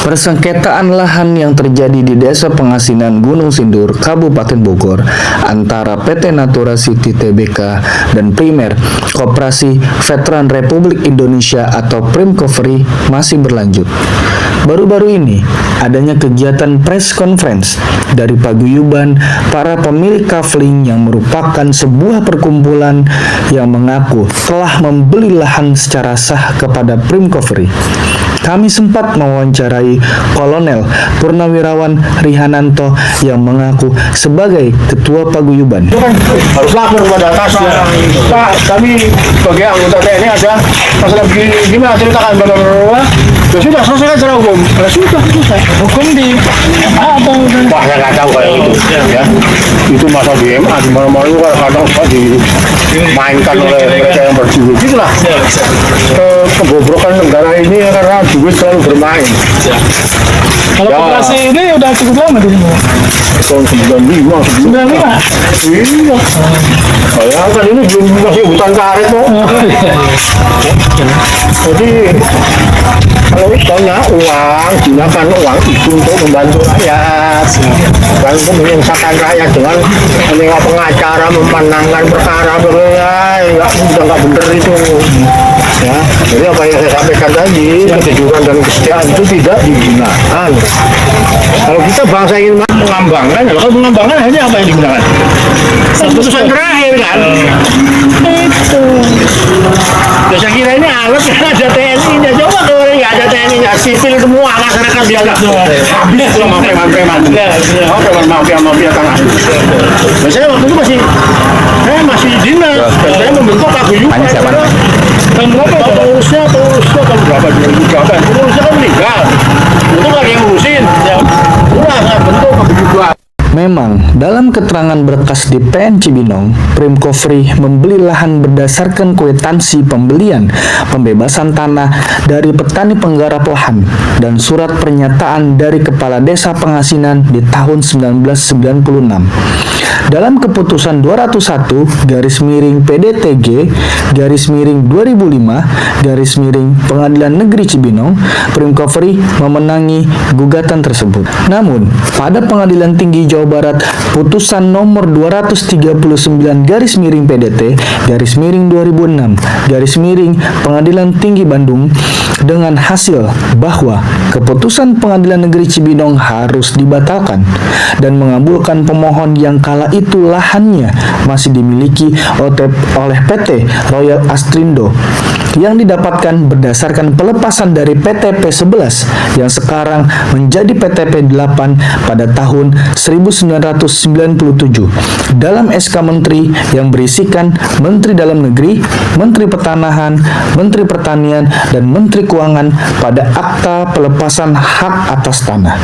Persengketaan lahan yang terjadi di Desa Pengasinan Gunung Sindur, Kabupaten Bogor, antara PT Natura City Tbk dan Primer Koperasi Veteran Republik Indonesia atau Primcovery masih berlanjut. Baru-baru ini, adanya kegiatan press conference dari paguyuban para pemilik kafling yang merupakan sebuah perkumpulan yang mengaku telah membeli lahan secara sah kepada Primcovery. Kami sempat mewawancarai Kolonel Purnawirawan Rihananto yang mengaku sebagai ketua paguyuban. Harus lapor kepada atasnya. Pak, kami sebagai anggota TNI ada masalah begini, gimana ceritakan benar-benar. Ya sudah, selesai secara hukum. Ya sudah, selesai. Hukum di apa? Wah, saya nggak tahu kayak itu. Ya, itu masalah di MA di mana-mana itu kadang dimainkan oleh mereka yang berjuang. Itulah kebobrokan negara ini karena duit selalu bermain. Kalau koperasi ini udah cukup lama di sini. Tahun 95 sebelum. 95. Iya. Bayangkan ini belum masih hutan karet kok. Jadi kalau banyak uang, gunakan uang itu untuk membantu rakyat, bukan untuk menyusahkan rakyat dengan menyewa pengacara, memenangkan perkara, udah nggak bener itu. Ya, jadi apa yang saya sampaikan tadi, kejujuran dan kesetiaan itu tidak digunakan. Kalau kita bangsa ingin mengambangkan, kalau mengambangkan hanya apa yang digunakan? Keputusan terakhir kan? Itu. Ya, saya kira ini alat kan ada TNI-nya. Coba kalau nggak ada TNI-nya, sipil semua masyarakat biasa. Habis sama preman-preman. Mafia tanah. Nah, saya waktu itu masih dinas. Saya membentuk paguyuban. Tahun berapa? Pengurusnya tahun berapa? 2008. Pengurusnya kan meninggal. Itu nggak ada yang ngurusin. Ya, udah saya bentuk paguyuban. Memang, dalam keterangan berkas di PN Cibinong, Primcovery membeli lahan berdasarkan kwitansi pembelian pembebasan tanah dari petani penggarap lahan dan surat pernyataan dari Kepala Desa Pengasinan di tahun 1996. Dalam keputusan 201 garis miring PDTG garis miring 2005 garis miring Pengadilan Negeri Cibinong, Primcovery memenangi gugatan tersebut. Namun, pada Pengadilan Tinggi Jawa Barat putusan nomor 239 garis miring PDT garis miring 2006 garis miring Pengadilan Tinggi Bandung dengan hasil bahwa keputusan Pengadilan Negeri Cibinong harus dibatalkan dan mengabulkan pemohon yang kala itu lahannya masih dimiliki oleh PT Royal Astrindo yang didapatkan berdasarkan pelepasan dari PT P11 yang sekarang menjadi PT P8 pada tahun 1997 dalam SK Menteri yang berisikan Menteri Dalam Negeri, Menteri Pertanahan, Menteri Pertanian, dan Menteri Keuangan pada akta pelepasan hak atas tanah.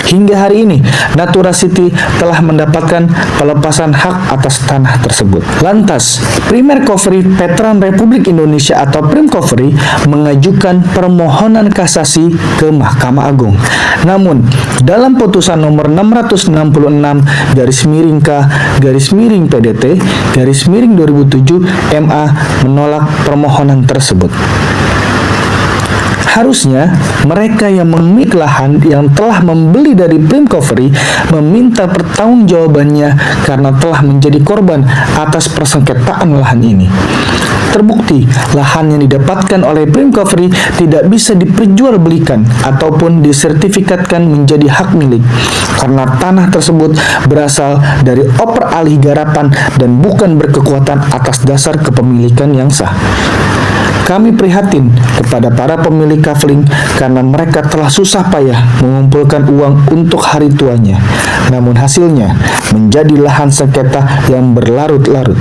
Hingga hari ini, Natura City telah mendapatkan pelepasan hak atas tanah tersebut. Lantas, Primcovery Veteran Republik Indonesia atau Primcovery mengajukan permohonan kasasi ke Mahkamah Agung. Namun, dalam putusan nomor 666 garis miring K garis miring PDT garis miring 2007 MA menolak permohonan tersebut. Harusnya mereka yang memiliki lahan yang telah membeli dari Primcovery meminta pertanggungjawabannya karena telah menjadi korban atas persengketaan lahan ini. Terbukti, lahan yang didapatkan oleh Primcovery tidak bisa diperjualbelikan ataupun disertifikatkan menjadi hak milik karena tanah tersebut berasal dari oper alih garapan dan bukan berkekuatan atas dasar kepemilikan yang sah. Kami prihatin kepada para pemilik kafling karena mereka telah susah payah mengumpulkan uang untuk hari tuanya. Namun hasilnya menjadi lahan sengketa yang berlarut-larut.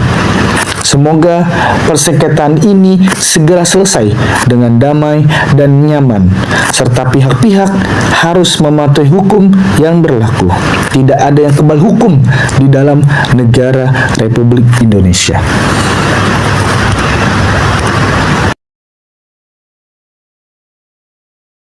Semoga persengketaan ini segera selesai dengan damai dan nyaman, serta pihak-pihak harus mematuhi hukum yang berlaku. Tidak ada yang kebal hukum di dalam negara Republik Indonesia.